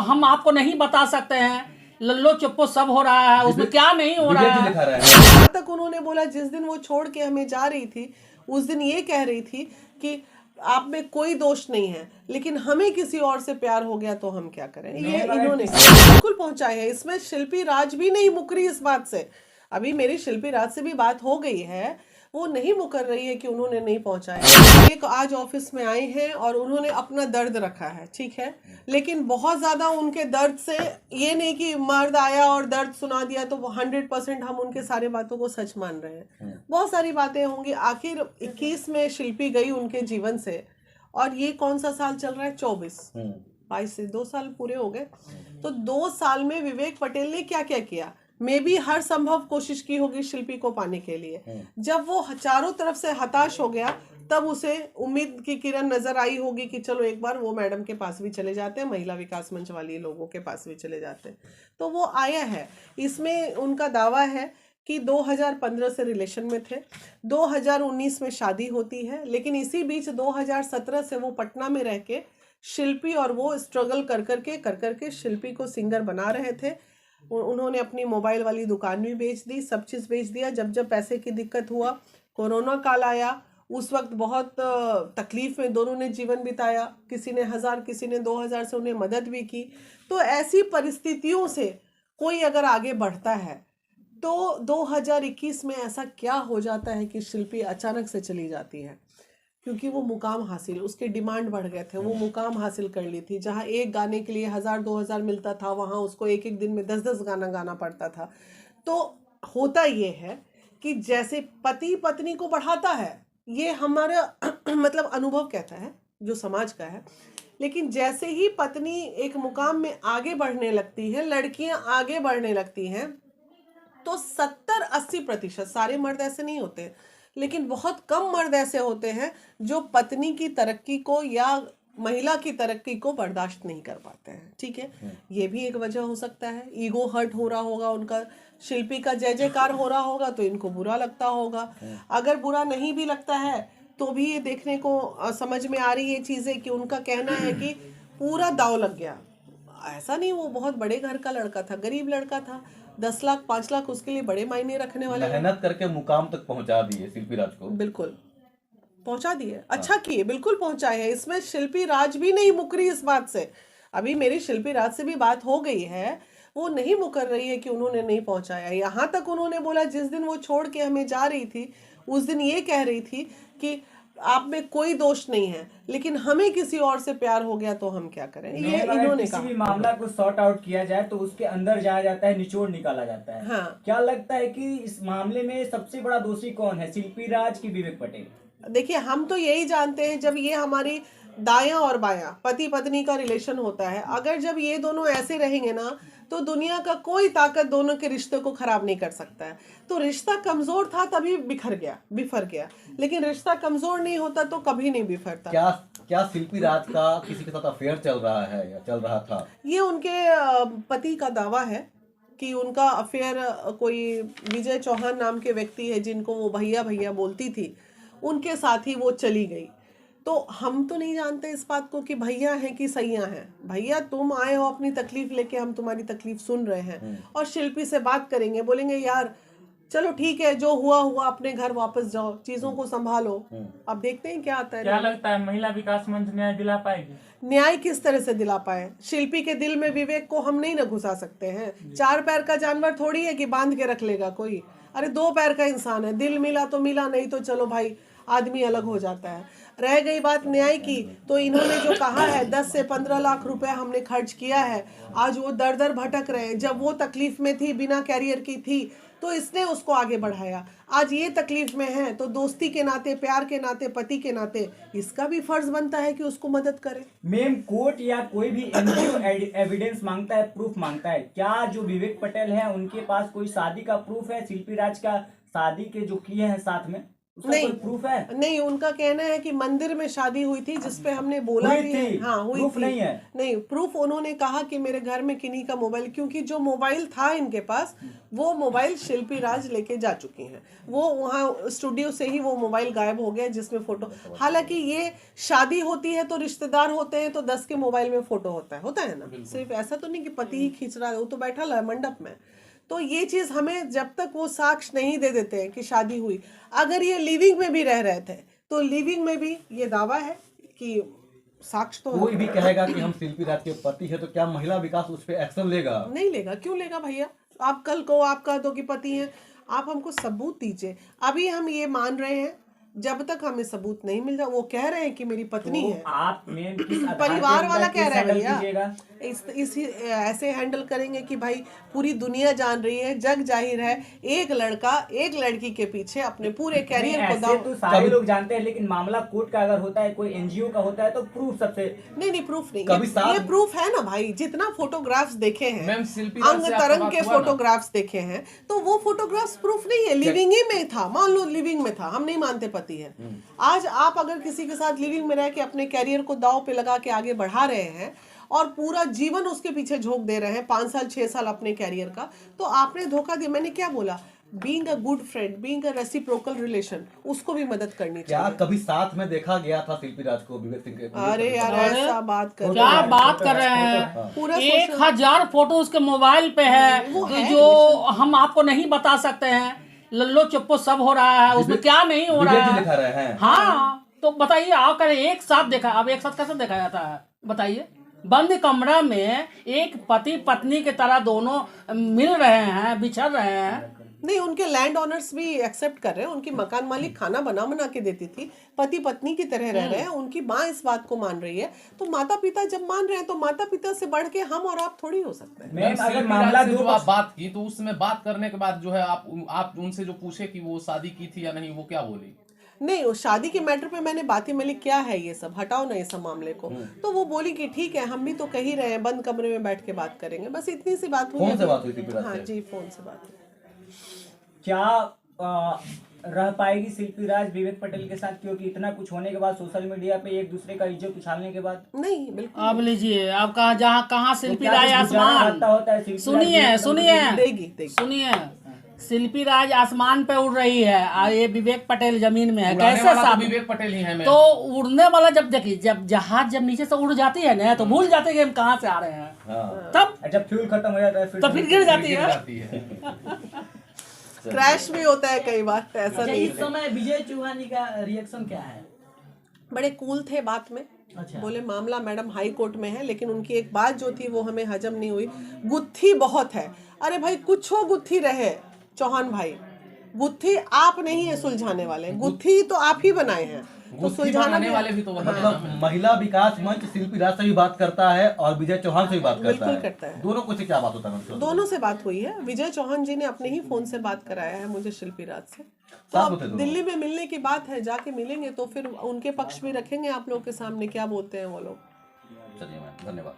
हम आपको नहीं बता सकते हैं। लल्लो चुप्पो सब हो रहा है, उसमें क्या नहीं हो रहा है। यहाँ तक उन्होंने बोला, जिस दिन वो छोड़ के हमें जा रही थी उस दिन ये कह रही थी कि आप में कोई दोष नहीं है, लेकिन हमें किसी और से प्यार हो गया तो हम क्या करें। ये इन्होंने बिल्कुल पहुंचाया है। इसमें शिल्पी राज भी नहीं मुक रही इस बात से। अभी मेरी शिल्पी राज से भी बात हो गई है, वो नहीं मुकर रही है कि उन्होंने नहीं पहुंचाया। एक आज ऑफिस में आए हैं और उन्होंने अपना दर्द रखा है, ठीक है, लेकिन बहुत ज्यादा उनके दर्द से ये नहीं कि मर्द आया और दर्द सुना दिया तो 100% हम उनके सारे बातों को सच मान रहे हैं। बहुत सारी बातें होंगी। आखिर 21 में शिल्पी गई उनके जीवन से, और ये कौन सा साल चल रहा है, 24, 22 से 2 साल पूरे हो गए। तो 2 साल में विवेक पटेल ने क्या क्या किया। मे भी हर संभव कोशिश की होगी शिल्पी को पाने के लिए। जब वो चारों तरफ से हताश हो गया तब उसे उम्मीद की किरण नजर आई होगी कि चलो एक बार वो मैडम के पास भी चले जाते हैं, महिला विकास मंच वाली लोगों के पास भी चले जाते हैं। तो वो आया है। इसमें उनका दावा है कि 2015 से रिलेशन में थे, 2019 में शादी होती है, लेकिन इसी बीच 2017 से वो पटना में रह के शिल्पी और वो स्ट्रगल कर करके शिल्पी को सिंगर बना रहे थे। उन्होंने अपनी मोबाइल वाली दुकान भी बेच दी, सब चीज़ बेच दिया। जब पैसे की दिक्कत हुआ, कोरोना काल आया, उस वक्त बहुत तकलीफ में दोनों ने जीवन बिताया। किसी ने 1000 किसी ने 2000 से उन्हें मदद भी की। तो ऐसी परिस्थितियों से कोई अगर आगे बढ़ता है तो 2021 में ऐसा क्या हो जाता है कि शिल्पी अचानक से चली जाती है, क्योंकि वो मुकाम हासिल, उसके डिमांड बढ़ गए थे, वो मुकाम हासिल कर ली थी। जहाँ एक गाने के लिए 1000-2000 मिलता था, वहाँ उसको एक एक दिन में 10-10 गाना गाना पड़ता था। तो होता ये है कि जैसे पति पत्नी को बढ़ाता है, ये हमारा मतलब अनुभव कहता है, जो समाज का है। लेकिन जैसे ही पत्नी एक मुकाम में आगे बढ़ने लगती है, लड़कियां आगे बढ़ने लगती हैं, तो 70-80%, सारे मर्द ऐसे नहीं होते, लेकिन बहुत कम मर्द ऐसे होते हैं जो पत्नी की तरक्की को या महिला की तरक्की को बर्दाश्त नहीं कर पाते हैं। ठीक है, ये भी एक वजह हो सकता है। ईगो हर्ट हो रहा होगा उनका, शिल्पी का जय जयकार हो रहा होगा तो इनको बुरा लगता होगा। अगर बुरा नहीं भी लगता है तो भी ये देखने को समझ में आ रही है चीज़ें कि उनका कहना है कि पूरा दाव लग गया। ऐसा नहीं, वो बहुत बड़े घर का लड़का था, गरीब लड़का था। 10 लाख 5 लाख उसके लिए बड़े मायने रखने वाले। मेहनत करके मुकाम तक पहुंचा दिए शिल्पी राज को। बिल्कुल पहुंचा दिए, अच्छा किए, बिल्कुल पहुंचाए हैं। इसमें शिल्पी राज भी नहीं मुक रही इस बात से। अभी मेरी शिल्पी राज से भी बात हो गई है, वो नहीं मुकर रही है कि उन्होंने नहीं पहुंचाया। यहाँ तक उन्होंने बोला, जिस दिन वो छोड़ के हमें जा रही थी उस दिन ये कह रही थी कि आप में कोई दोष नहीं है, लेकिन हमें किसी और से प्यार हो गया तो हम क्या करें। ये इन्होंने किसी भी मामला को सॉर्ट आउट किया जाए तो उसके अंदर जाया जाता है, निचोड़ निकाला जाता है। हाँ। क्या लगता है कि इस मामले में सबसे बड़ा दोषी कौन है, शिल्पी राज की विवेक पटेल? देखिए, हम तो यही जानते हैं, जब ये हमारी दायां और बायां पति पत्नी का रिलेशन होता है, अगर जब ये दोनों ऐसे रहेंगे ना तो दुनिया का कोई ताकत दोनों के रिश्ते को खराब नहीं कर सकता है। तो रिश्ता कमजोर था तभी बिफर गया, लेकिन रिश्ता कमजोर नहीं होता तो कभी नहीं बिफरता। क्या शिल्पी राज का किसी के साथ अफेयर चल रहा है या चल रहा था? ये उनके पति का दावा है कि उनका अफेयर कोई विजय चौहान नाम के व्यक्ति है, जिनको वो भैया भैया बोलती थी, उनके साथ ही वो चली गई। तो हम तो नहीं जानते इस बात को कि भैया हैं कि सैया हैं। भैया तुम आए हो अपनी तकलीफ लेके, हम तुम्हारी तकलीफ सुन रहे हैं और शिल्पी से बात करेंगे, बोलेंगे यार चलो ठीक है, जो हुआ हुआ, अपने घर वापस जाओ, चीजों को संभालो। अब देखते हैं क्या आता है। क्या लगता है महिला विकास मंच न्याय दिला पाएगी? न्याय किस तरह से दिला पाए? शिल्पी के दिल में विवेक को हम नहीं न घुसा सकते हैं। 4 पैर का जानवर थोड़ी है कि बांध के रख लेगा कोई। अरे 2 पैर का इंसान है, दिल मिला तो मिला, नहीं तो चलो भाई आदमी अलग हो जाता है। रह गई बात न्याय की, तो इन्होंने जो कहा है 10 से 15 लाख रुपए हमने खर्च किया है, आज वो दर दर भटक रहे हैं। जब वो तकलीफ में थी, बिना कैरियर की थी, तो इसने उसको आगे बढ़ाया। आज ये तकलीफ में है तो दोस्ती के नाते, प्यार के नाते, पति के नाते इसका भी फर्ज बनता है कि उसको मदद करे। मैम, कोर्ट या कोई भी एनजीओ एविडेंस मांगता है, प्रूफ मांगता है। क्या जो विवेक पटेल है उनके पास कोई शादी का प्रूफ है, शिल्पी राज का शादी के जो किए हैं साथ में? उसका नहीं। कोई प्रूफ है? नहीं, उनका कहना है कि मंदिर में शादी हुई थी जिसपे हमने बोला हुई भी थी, है। हाँ, हुई प्रूफ थी। नहीं है। नहीं, प्रूफ उन्होंने कहा कि मेरे घर में किन्हीं का मोबाइल, क्योंकि जो मोबाइल था इनके पास वो मोबाइल शिल्पी राज लेके जा चुकी हैं। वो वहाँ स्टूडियो से ही वो मोबाइल गायब हो गया जिसमें फोटो, हालांकि ये शादी होती है तो रिश्तेदार होते हैं तो 10 के मोबाइल में फोटो होता है ना, सिर्फ ऐसा तो नहीं कि पति ही खींच रहा है, वो तो बैठा है मंडप में। तो ये चीज हमें जब तक वो साक्ष्य नहीं दे देते हैं कि शादी हुई, अगर ये लिविंग में भी रह रहे थे तो लिविंग में भी ये दावा है कि साक्ष्य तो कोई भी कहेगा कि हम शिल्पी राज के पति है तो क्या महिला विकास उस पर एक्शन लेगा? नहीं लेगा। क्यों लेगा भैया? आप कल को आप कह दो कि पति हैं, आप हमको सबूत दीजिए। अभी हम ये मान रहे हैं, जब तक हमें सबूत नहीं मिल जाए, वो कह रहे हैं कि मेरी पत्नी तो है, आप मेन किस आधार पे परिवार उनका वाला कह केस रहा है हैंडल भैया, कीजिएगा? इस ऐसे हैंडल करेंगे कि भाई पूरी दुनिया जान रही है, जग जाहिर है, एक लड़का एक लड़की के पीछे अपने पूरे कैरियर को ऐसे दाव। तो सारे लोग जानते हैं, लेकिन मामला कोर्ट का अगर होता है, कोई एनजीओ का होता है तो प्रूफ सबसे। नहीं, प्रूफ नहीं, कभी ये प्रूफ है ना भाई। जितना फोटोग्राफ्स देखे हैं, मैम, शिल्पी राज अंग से आपका तरंग बात के हुआ ना? फोटोग्राफ्स देखे हैं, तो वो फोटोग्राफ्स प्रूफ नहीं है, लिविंग ही में था। मान लो लिविंग में था, हम नहीं मानते पति है। आज आप अगर किसी के साथ लिविंग में रह के अपने कैरियर को दांव पे लगा के आगे बढ़ा रहे हैं और पूरा जीवन उसके पीछे झोंक दे रहे हैं, 5 साल 6 साल अपने कैरियर का, तो आपने धोखा दिया। मैंने क्या बोला? Being a good friend, being a reciprocal relation, उसको भी मदद करनी क्या चाहिए। कभी साथ में देखा गया था शिल्पी राज को विवेक सिंह के? अरे यार, ऐसा बात कर क्या रहे हैं। बात कर रहे हैं? पूरा 1000 फोटो उसके मोबाइल पे है, वो है जो हम आपको नहीं बता सकते हैं। लल्लो चप्पो सब हो रहा है, उसमें क्या नहीं हो विवेक रहा जी है। दिखा रहे हैं। हाँ, तो बताइए, आप करें एक साथ देखा, अब एक साथ कैसे देखा जाता है बताइए? बंद कमरा में एक पति पत्नी की तरह दोनों मिल रहे हैं, बिछड़ रहे हैं। नहीं, उनके लैंड ओनर्स भी एक्सेप्ट कर रहे हैं, उनकी मकान मालिक खाना बना के देती थी, पति पत्नी की तरह रह रहे हैं, उनकी माँ इस बात को मान रही है। तो माता पिता जब मान रहे हैं तो माता पिता से बढ़ के हम और आप थोड़ी हो सकते हैं। मैम, अगर शिल्पी मामला राज से दो जो आप बात की तो उसमें बात करने के बाद जो है आप उनसे जो पूछे कि वो शादी की थी या नहीं, वो क्या बोली? नहीं, उस शादी के मैटर पे मैंने बात ही मिली, क्या है ये सब, हटाओ ना ये सब मामले को। तो वो बोली कि ठीक है, हम भी तो कह ही रहे हैं, बंद कमरे में बैठ के बात करेंगे। बस इतनी सी बात हुई। फोन से बात हुई थी? हाँ जी, फोन से बात हुई। क्या रह पाएगी शिल्पी राज विवेक पटेल के साथ? क्योंकि इतना कुछ होने के बाद, सोशल मीडिया पे एक दूसरे का इज्जत उछालने के बाद, नहीं, बिल्कुल अब लीजिए, अब कहाँ शिल्पी क्या राज कुछ गुजारा आसमान, करता होता है शिल्पी राज सुनिए विवेक सुनिए देगी। सुनिए, शिल्पी राज आसमान पे उड़ रही है और ये विवेक पटेल जमीन में है। उड़ाने कैसे वाला तो साथ? विवेक पटेल ही है मैम। तो उड़ने वाला जब देखिए, जब जहाज जब नीचे से उड़ जाती है ना, तो भूल जाते हैं कि हम कहाँ से आ रहे हैं। हाँ। तब जब फ्यूल खत्म हो जाता है तो फिर गिर जाती गिर है। जाती है। क्रैश भी होता है कई बार, ऐसा नहीं इस है। समय विजय चौहान जी का रिएक्शन क्या है? बड़े कूल थे बात में। अच्छा। बोले मामला मैडम हाई कोर्ट में है, लेकिन उनकी एक बात जो थी वो हमें हजम नहीं हुई। गुत्थी बहुत है। अरे भाई, कुछ हो गुत्थी रहे चौहान भाई, गुत्थी आप नहीं है सुलझाने वाले, गुत्थी तो आप ही बनाए हैं, तो गुत्थी सुलझाना बनाने भी वाले भी तो वही हैं ना मतलब मैम। महिला विकास मंच शिल्पी राज से भी बात करता है और विजय चौहान से भी बात करता बिल्कुल है। करता है। दोनों को से क्या बात होता है मतलब? दोनों से बात हुई है। विजय चौहान जी ने अपने ही फोन से बात कराया है मुझे शिल्पी राज से। तो साथ अब होते दोनों? दिल्ली में मिलने की बात है, जाके मिलेंगे तो फिर उनके पक्ष भी रखेंगे आप लोगों के सामने, क्या बोलते हैं वो लोग। चलिए मैम, धन्यवाद।